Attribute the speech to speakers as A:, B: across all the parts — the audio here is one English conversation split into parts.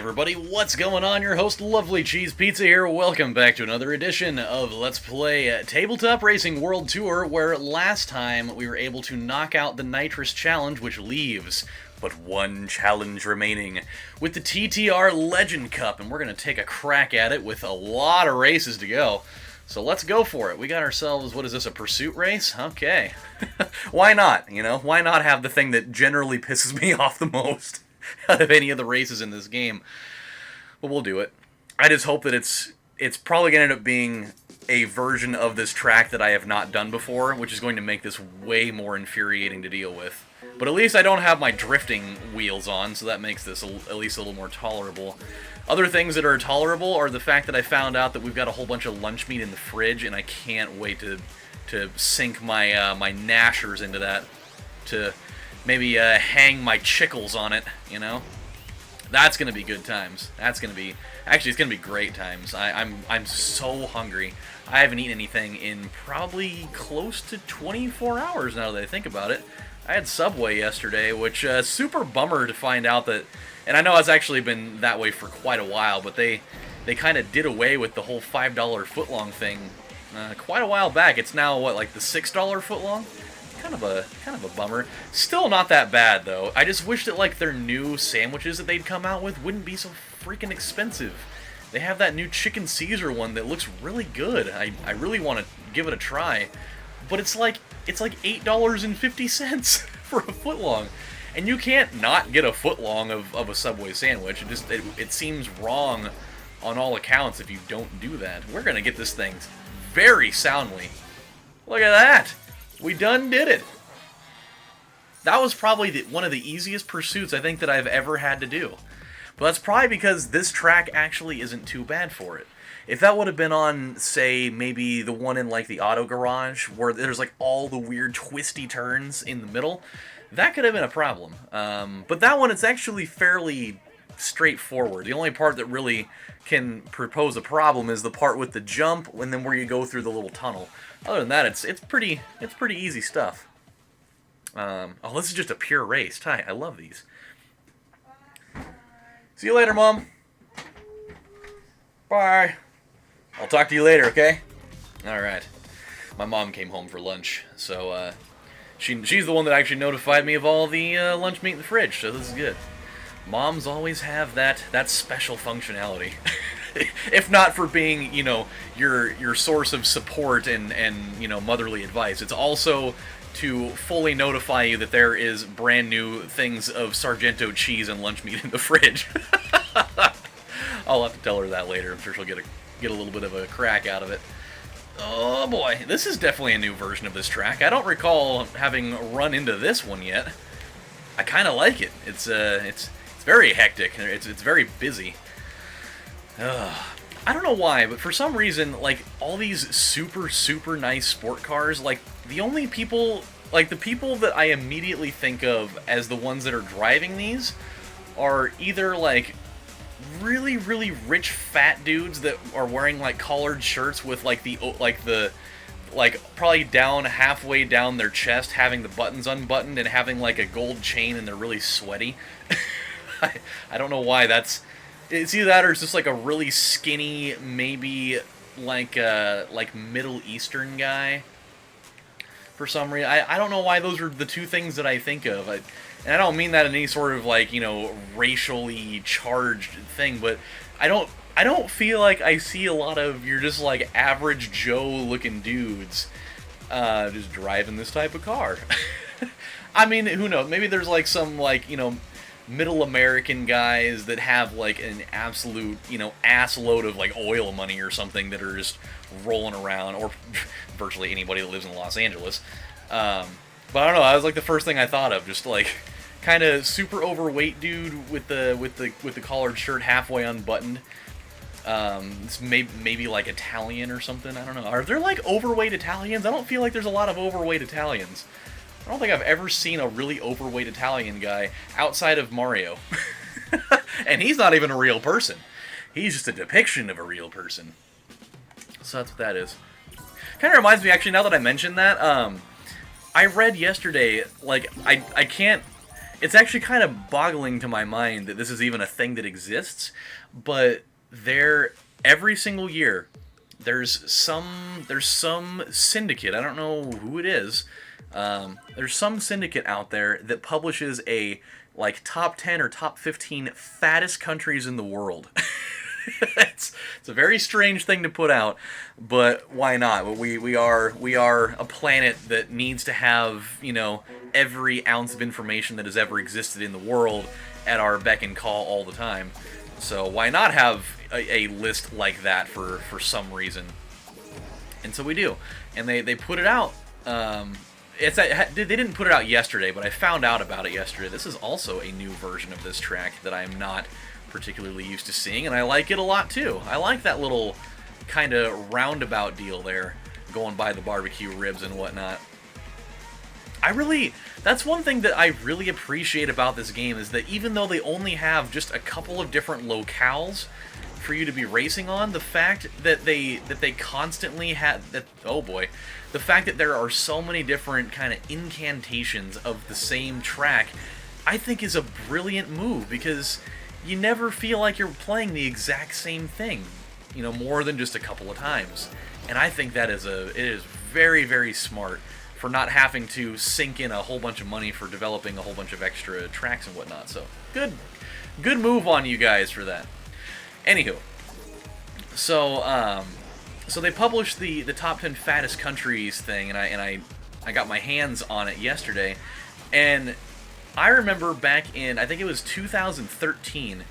A: everybody, what's going on? Your host, LovelyCheesePizza here. Welcome back to another edition of Let's Play Tabletop Racing World Tour, where last time we were able to knock out the Nitrous Challenge, which leaves but one challenge remaining, with the TTR Legend Cup, and we're going to take a crack at it with a lot of races to go. So let's go for it. We got ourselves, what is this, a pursuit race? Okay. Why not, you know? Why not have the thing that generally pisses me off the most out of any of the races in this game? But we'll do it. I just hope that it's probably going to end up being a version of this track that I have not done before, which is going to make this way more infuriating to deal with. But at least I don't have my drifting wheels on, so that makes this at least a little more tolerable. Other things that are tolerable are the fact that I found out that we've got a whole bunch of lunch meat in the fridge, and I can't wait to sink my my Nashers into that, to maybe hang my chickles on it, you know? That's gonna be good times. That's gonna be, actually, it's gonna be great times. I'm so hungry. I haven't eaten anything in probably close to 24 hours now that I think about it. I had Subway yesterday, which super bummer to find out that, and I know it's actually been that way for quite a while, but they kind of did away with the whole $5 footlong thing quite a while back. It's now what, like the $6 footlong? Kind of a bummer. Still not that bad though. I just wish that like their new sandwiches that they'd come out with wouldn't be so freaking expensive. They have that new chicken Caesar one that looks really good. I really want to give it a try, but it's like $8.50 for a footlong, and you can't not get a footlong of a Subway sandwich. It seems wrong on all accounts if you don't do that. We're gonna get this thing very soundly. Look at that. We done did it. That was probably one of the easiest pursuits I think that I've ever had to do. But that's probably because this track actually isn't too bad for it. If that would have been on, say, maybe the one in like the auto garage, where there's like all the weird twisty turns in the middle, that could have been a problem. But that one, it's actually fairly straightforward. The only part that really can propose a problem is the part with the jump, and then where you go through the little tunnel. Other than that, it's pretty easy stuff. Oh, this is just a pure race. Hi, I love these. See you later, Mom. Bye. I'll talk to you later, okay? Alright. My mom came home for lunch, so she's the one that actually notified me of all the lunch meat in the fridge, so this is good. Moms always have that special functionality. If not for being, you know, your source of support and you know, motherly advice, it's also to fully notify you that there is brand new things of Sargento cheese and lunch meat in the fridge. I'll have to tell her that later. I'm sure she'll get a little bit of a crack out of it. Oh boy, this is definitely a new version of this track. I don't recall having run into this one yet. I kind of like it. It's very hectic. It's very busy. I don't know why, but for some reason, like, all these super nice sport cars, like, the people that I immediately think of as the ones that are driving these are either, like, really rich fat dudes that are wearing, like, collared shirts with, like, probably down, halfway down their chest, having the buttons unbuttoned and having, like, a gold chain, and they're really sweaty. I don't know why that's... It's either that or it's just like a really skinny, maybe like Middle Eastern guy. For some reason, I don't know why those are the two things that I think of. And I don't mean that in any sort of like, you know, racially charged thing, but I don't feel like I see a lot of your just like average Joe looking dudes just driving this type of car. I mean, who knows? Maybe there's like some like, you know, middle American guys that have like an absolute, you know, ass load of like oil money or something that are just rolling around, or virtually anybody that lives in Los Angeles. But I don't know, that was like the first thing I thought of, just like kind of super overweight dude with the collared shirt halfway unbuttoned. It's maybe like Italian or something, I don't know. Are there like overweight Italians? I don't feel like there's a lot of overweight Italians. I don't think I've ever seen a really overweight Italian guy outside of Mario. And he's not even a real person. He's just a depiction of a real person. So that's what that is. Kind of reminds me, actually, now that I mentioned that, I read yesterday, like, I can't it's actually kind of boggling to my mind that this is even a thing that exists, but every single year there's some syndicate, I don't know who it is, there's some syndicate out there that publishes a like top 10 or top 15 fattest countries in the world. it's a very strange thing to put out, but why not? We are a planet that needs to have, you know, every ounce of information that has ever existed in the world at our beck and call all the time. So why not have a list like that for some reason? And so we do. And they put it out. They didn't put it out yesterday, but I found out about it yesterday. This is also a new version of this track that I'm not particularly used to seeing, and I like it a lot too. I like that little kind of roundabout deal there, going by the barbecue ribs and whatnot. That's one thing that I really appreciate about this game, is that even though they only have just a couple of different locales for you to be racing on, the fact that they constantly have that, oh boy, the fact that there are so many different kind of incantations of the same track, I think is a brilliant move, because you never feel like you're playing the exact same thing, you know, more than just a couple of times. And I think that it is very, very smart for not having to sink in a whole bunch of money for developing a whole bunch of extra tracks and whatnot. So good move on you guys for that. Anywho, so they published the top 10 fattest countries thing, and I got my hands on it yesterday, and I remember back in, I think it was 2013,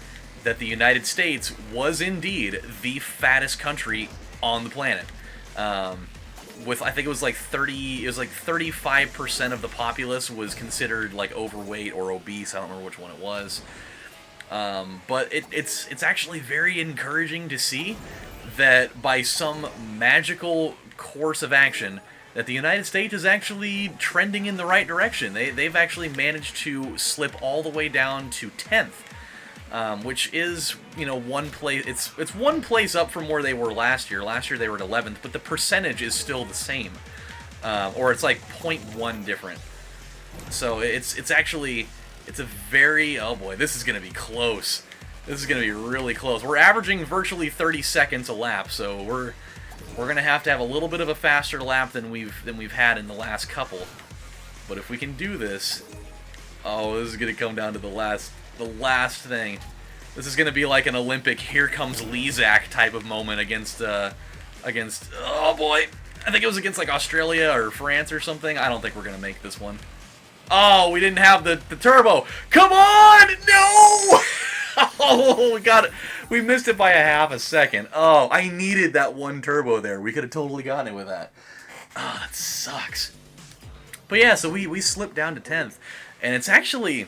A: that the United States was indeed the fattest country on the planet. With, I think it was like 35% of the populace was considered like overweight or obese. I don't remember which one it was. But it's actually very encouraging to see that by some magical course of action, that the United States is actually trending in the right direction. They've actually managed to slip all the way down to 10th, which is, you know, one place. It's one place up from where they were last year. Last year they were at 11th, but the percentage is still the same, or it's like 0.1 different. So it's a very, oh boy, this is gonna be close. This is gonna be really close. We're averaging virtually 30 seconds a lap, so we're gonna have to have a little bit of a faster lap than we've had in the last couple. But if we can do this, oh, this is gonna come down to the last thing. This is gonna be like an Olympic "here comes Lezak" type of moment against oh boy, I think it was against like Australia or France or something. I don't think we're gonna make this one. Oh, we didn't have the turbo. Come on, no! Oh, we got it. We missed it by a half a second. Oh, I needed that one turbo there. We could have totally gotten it with that. Oh, that sucks. But yeah, so we slipped down to 10th. And it's actually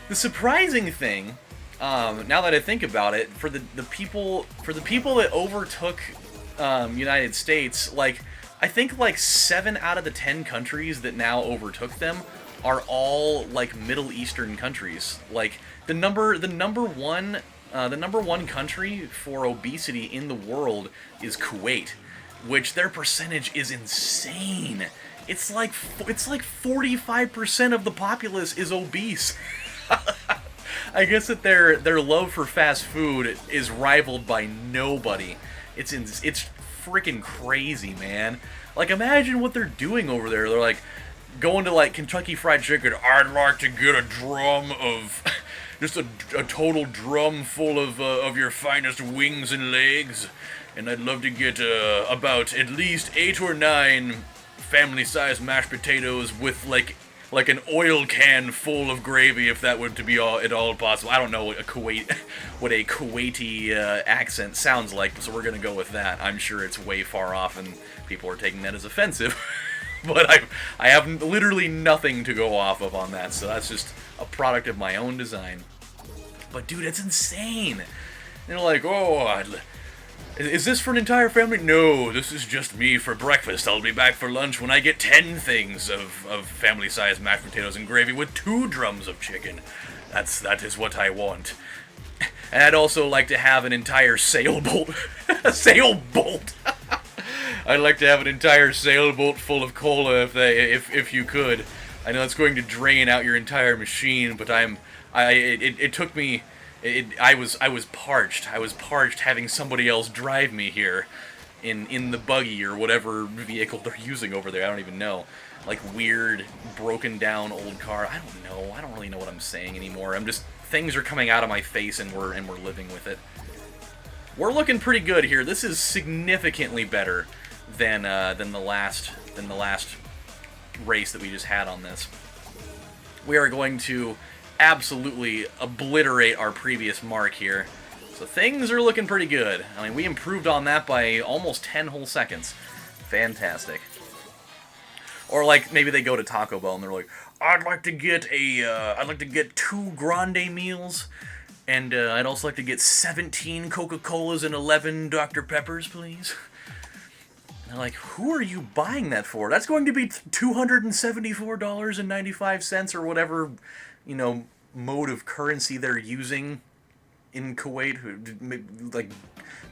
A: the surprising thing, now that I think about it, for the people that overtook United States, like I think like 7 out of the 10 countries that now overtook them are all like Middle Eastern countries. Like the number one country for obesity in the world is Kuwait, which their percentage is insane. It's like 45% of the populace is obese. I guess that their love for fast food is rivaled by nobody. It's freaking crazy, man. Like, imagine what they're doing over there. They're like going to like Kentucky Fried Chicken. I'd like to get a drum of just a total drum full of your finest wings and legs, and I'd love to get about at least 8 or 9 family-sized mashed potatoes with like an oil can full of gravy, if that were to be at all possible. I don't know what a Kuwaiti accent sounds like, so we're gonna go with that. I'm sure it's way far off, and people are taking that as offensive. But I have literally nothing to go off of on that, so that's just a product of my own design. But dude, it's insane. They're like, oh, is this for an entire family? No, this is just me for breakfast. I'll be back for lunch when I get 10 things of family-sized mashed potatoes and gravy with 2 drums of chicken. That is what I want. And I'd also like to have an entire sailboat. A sailboat! I'd like to have an entire sailboat full of cola if you could. I know it's going to drain out your entire machine, but it took me, I was parched. I was parched having somebody else drive me here, in the buggy or whatever vehicle they're using over there. I don't even know. Like weird, broken down old car. I don't know. I don't really know what I'm saying anymore. Things are coming out of my face and we're living with it. We're looking pretty good here. This is significantly better than the last race that we just had on this. We are going to absolutely obliterate our previous mark here. So things are looking pretty good. I mean, we improved on that by almost 10 whole seconds. Fantastic. Or like maybe they go to Taco Bell and they're like, I'd like to get 2 grande meals, and I'd also like to get 17 Coca-Colas and 11 Dr. Peppers, please. And they're like, who are you buying that for? That's going to be $274.95 or whatever, mode of currency they're using in Kuwait.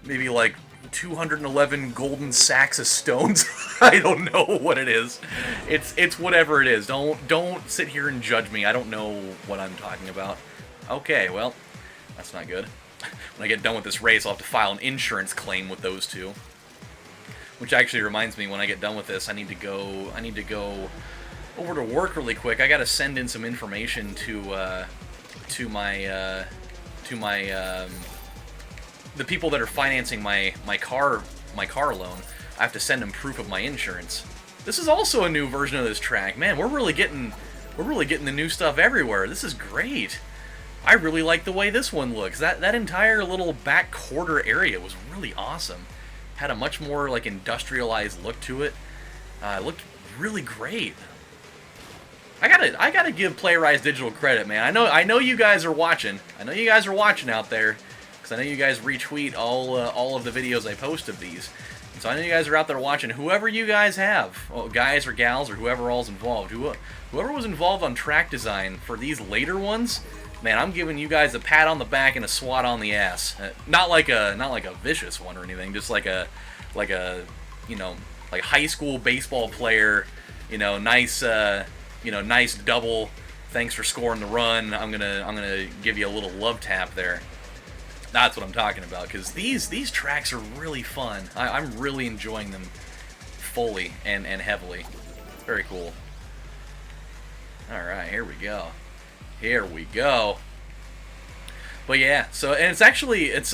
A: Maybe like 211 golden sacks of stones. I don't know what it is. It's whatever it is. Don't sit here and judge me. I don't know what I'm talking about. Okay, well, that's not good. When I get done with this race, I'll have to file an insurance claim with those two. Which actually reminds me, when I get done with this, I need to go over to work really quick. I got to send in some information to my the people that are financing my car loan. I have to send them proof of my insurance. This is also a new version of this track. Man, we're really getting the new stuff everywhere. This is great. I really like the way this one looks. That entire little back quarter area was really awesome. Had a much more like industrialized look to it. It looked really great. I gotta give Playrise Digital credit, man. I know you guys are watching. I know you guys are watching out there, because I know you guys retweet all of the videos I post of these. And so I know you guys are out there watching. Whoever you guys have, guys or gals or whoever all's involved, whoever was involved on track design for these later ones, man, I'm giving you guys a pat on the back and a swat on the ass. Not like a vicious one or anything, just like a high school baseball player, nice nice double. Thanks for scoring the run. I'm gonna give you a little love tap there. That's what I'm talking about, because these tracks are really fun. I'm really enjoying them fully and heavily. Very cool. Alright, here we go. Here we go. But yeah, so, and it's actually, it's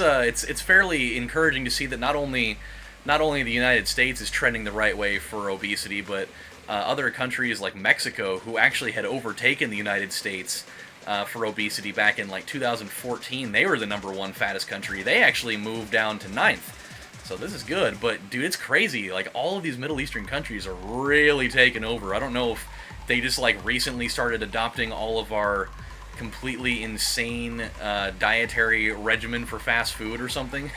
A: fairly encouraging to see that not only the United States is trending the right way for obesity, but other countries like Mexico, who actually had overtaken the United States for obesity back in like 2014. They were the #1 fattest country. They actually moved down to 9th. So this is good, but dude, it's crazy. Like, all of these Middle Eastern countries are really taking over. I don't know if they just like recently started adopting all of our completely insane dietary regimen for fast food or something,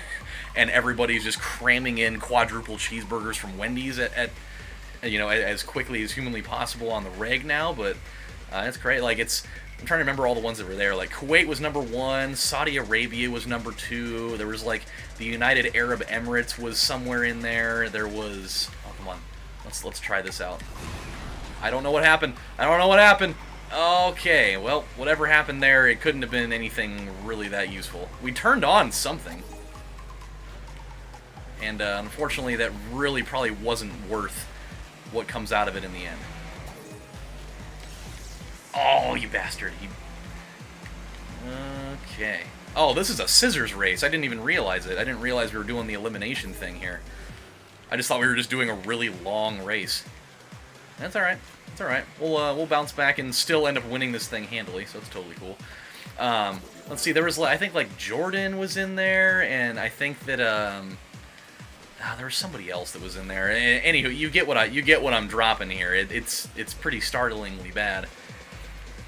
A: and everybody's just cramming in quadruple cheeseburgers from Wendy's at as quickly as humanly possible on the reg now. But it's great. Like, I'm trying to remember all the ones that were there. Like, Kuwait was #1, Saudi Arabia was #2. There was like the United Arab Emirates was somewhere in there. There was, oh come on, let's try this out. I don't know what happened. Okay, well, whatever happened there, it couldn't have been anything really that useful. We turned on something, and unfortunately, that really probably wasn't worth what comes out of it in the end. Oh, you bastard. Okay. Oh, this is a scissors race. I didn't even realize it. I didn't realize we were doing the elimination thing here. I just thought we were just doing a really long race. That's alright. That's alright. We'll bounce back and still end up winning this thing handily, so it's totally cool. Let's see, there was, I think, like, Jordan was in there, and I think that, there was somebody else that was in there. Anywho, you get what I'm dropping here. It's pretty startlingly bad.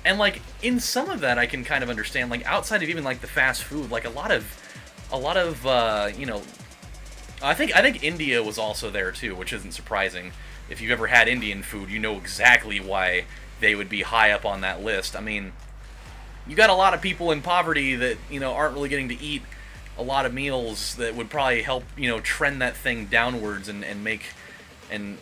A: And, like, in some of that I can kind of understand, like, outside of even, like, the fast food, like, a lot of I think India was also there too, which isn't surprising. If you've ever had Indian food, you know exactly why they would be high up on that list. I mean, you got a lot of people in poverty that, aren't really getting to eat a lot of meals that would probably help, trend that thing downwards and make, kind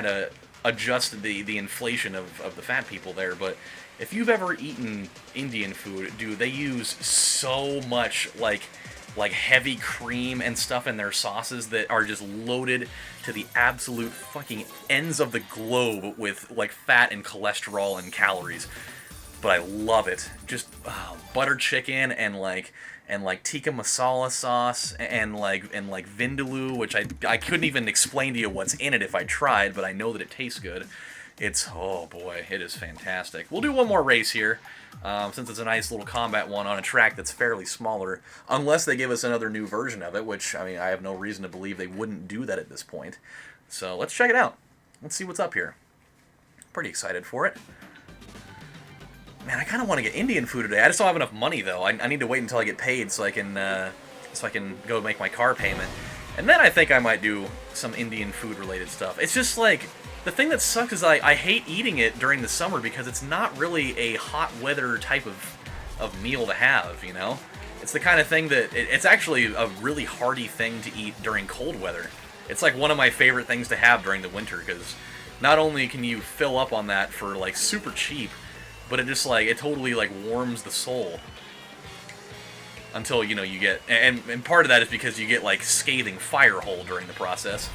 A: of adjust the inflation of the fat people there, but if you've ever eaten Indian food, dude, they use so much like heavy cream and stuff in their sauces that are just loaded to the absolute fucking ends of the globe with like fat and cholesterol and calories. But I love it. Just butter chicken and like tikka masala sauce and like vindaloo, which I couldn't even explain to you what's in it if I tried, but I know that it tastes good. It's, oh boy, it is fantastic. We'll do one more race here, since it's a nice little combat one on a track that's fairly smaller, unless they give us another new version of it, which, I mean, I have no reason to believe they wouldn't do that at this point. So let's check it out. Let's see what's up here. Pretty excited for it. Man, I kind of want to get Indian food today. I just don't have enough money, though. I need to wait until I get paid so I can go make my car payment. And then I think I might do some Indian food-related stuff. It's just like, the thing that sucks is I hate eating it during the summer because it's not really a hot weather type of meal to have, you know? It's the kind of thing that, it's actually a really hearty thing to eat during cold weather. It's like one of my favorite things to have during the winter because not only can you fill up on that for like super cheap, but it just like, it totally like warms the soul. Until, you know, you get, and part of that is because you get like scathing fire hole during the process.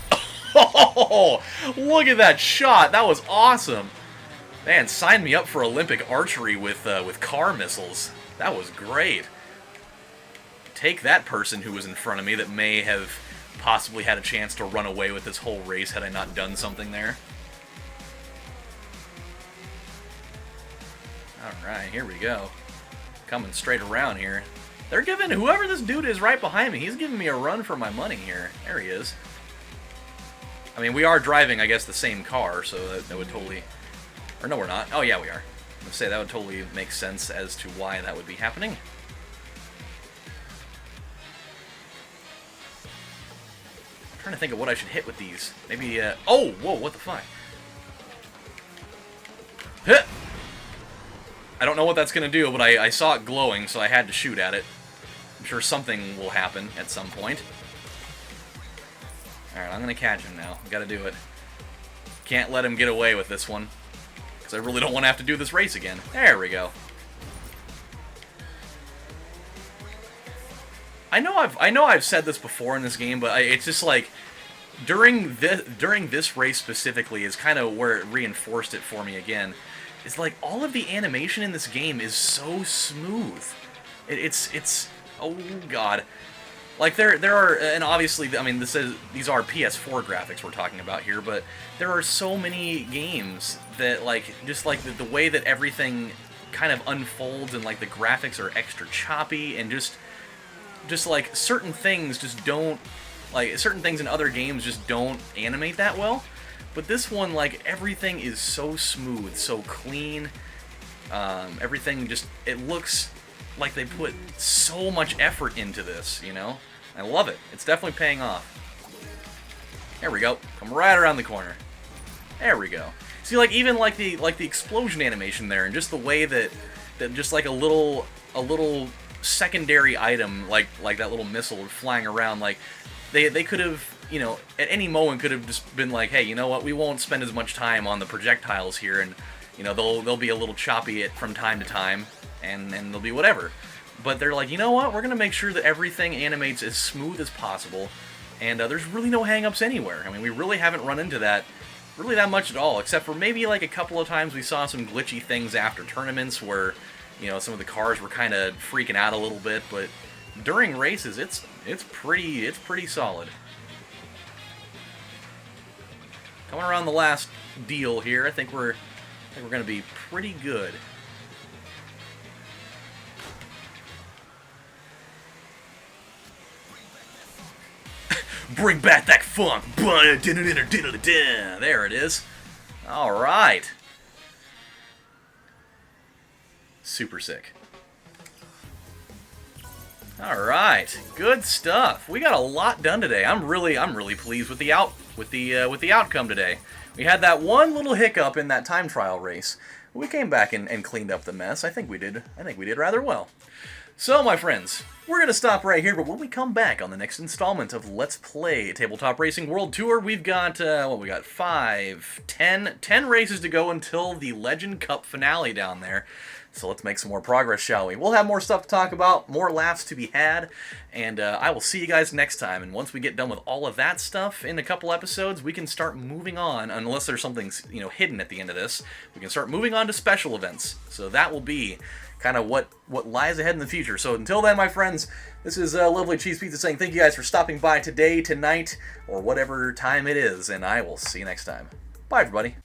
A: Oh, look at that shot! That was awesome. Man, sign me up for Olympic archery with car missiles. That was great. Take that person who was in front of me that may have possibly had a chance to run away with this whole race had I not done something there. Alright, here we go. Coming straight around here. They're giving, whoever this dude is right behind me, he's giving me a run for my money here. There he is. I mean, we are driving, I guess, the same car, so that would totally... Or no, we're not. Oh, yeah, we are. I would say that would totally make sense as to why that would be happening. I'm trying to think of what I should hit with these. Maybe, oh! Whoa, what the fuck? Hit! I don't know what that's going to do, but I saw it glowing, so I had to shoot at it. I'm sure something will happen at some point. Alright, I'm going to catch him now. Got to do it. Can't let him get away with this one. Because I really don't want to have to do this race again. There we go. I know I've said this before in this game, but it's just like... During this race specifically is kind of where it reinforced it for me again. It's like all of the animation in this game is so smooth. It's oh god. Like there are, and obviously, I mean, these are PS4 graphics we're talking about here, but there are so many games that like just like the way that everything kind of unfolds and like the graphics are extra choppy and just like certain things just don't, like certain things in other games just don't animate that well. But this one, like, everything is so smooth, so clean. Everything just, it looks like they put so much effort into this, you know? I love it. It's definitely paying off. There we go. Come right around the corner. There we go. See, like, even like the explosion animation there, and just the way that just like a little secondary item, like that little missile flying around, like, they could have, you know, at any moment could have just been like, hey, you know what, we won't spend as much time on the projectiles here, and, you know, they'll be a little choppy from time to time, and they'll be whatever. But they're like, you know what, we're going to make sure that everything animates as smooth as possible, and there's really no hang-ups anywhere. I mean, we really haven't run into that really that much at all, except for maybe like a couple of times we saw some glitchy things after tournaments where, you know, some of the cars were kind of freaking out a little bit, but during races, it's pretty solid. Coming around the last deal here, I think we're going to be pretty good. Bring back that funk! There it is. All right. Super sick. All right, good stuff. We got a lot done today. I'm really pleased with the outcome today. We had that one little hiccup in that time trial race. We came back and cleaned up the mess. I think we did rather well. So, my friends, we're going to stop right here, but when we come back on the next installment of Let's Play Tabletop Racing World Tour, we've got, 10 races to go until the Legend Cup finale down there. So let's make some more progress, shall we? We'll have more stuff to talk about, more laughs to be had, and I will see you guys next time. And once we get done with all of that stuff in a couple episodes, we can start moving on, unless there's something, hidden at the end of this. We can start moving on to special events. So that will be kind of what lies ahead in the future. So until then, my friends, this is Lovely Cheese Pizza saying thank you guys for stopping by today, tonight, or whatever time it is, and I will see you next time. Bye, everybody.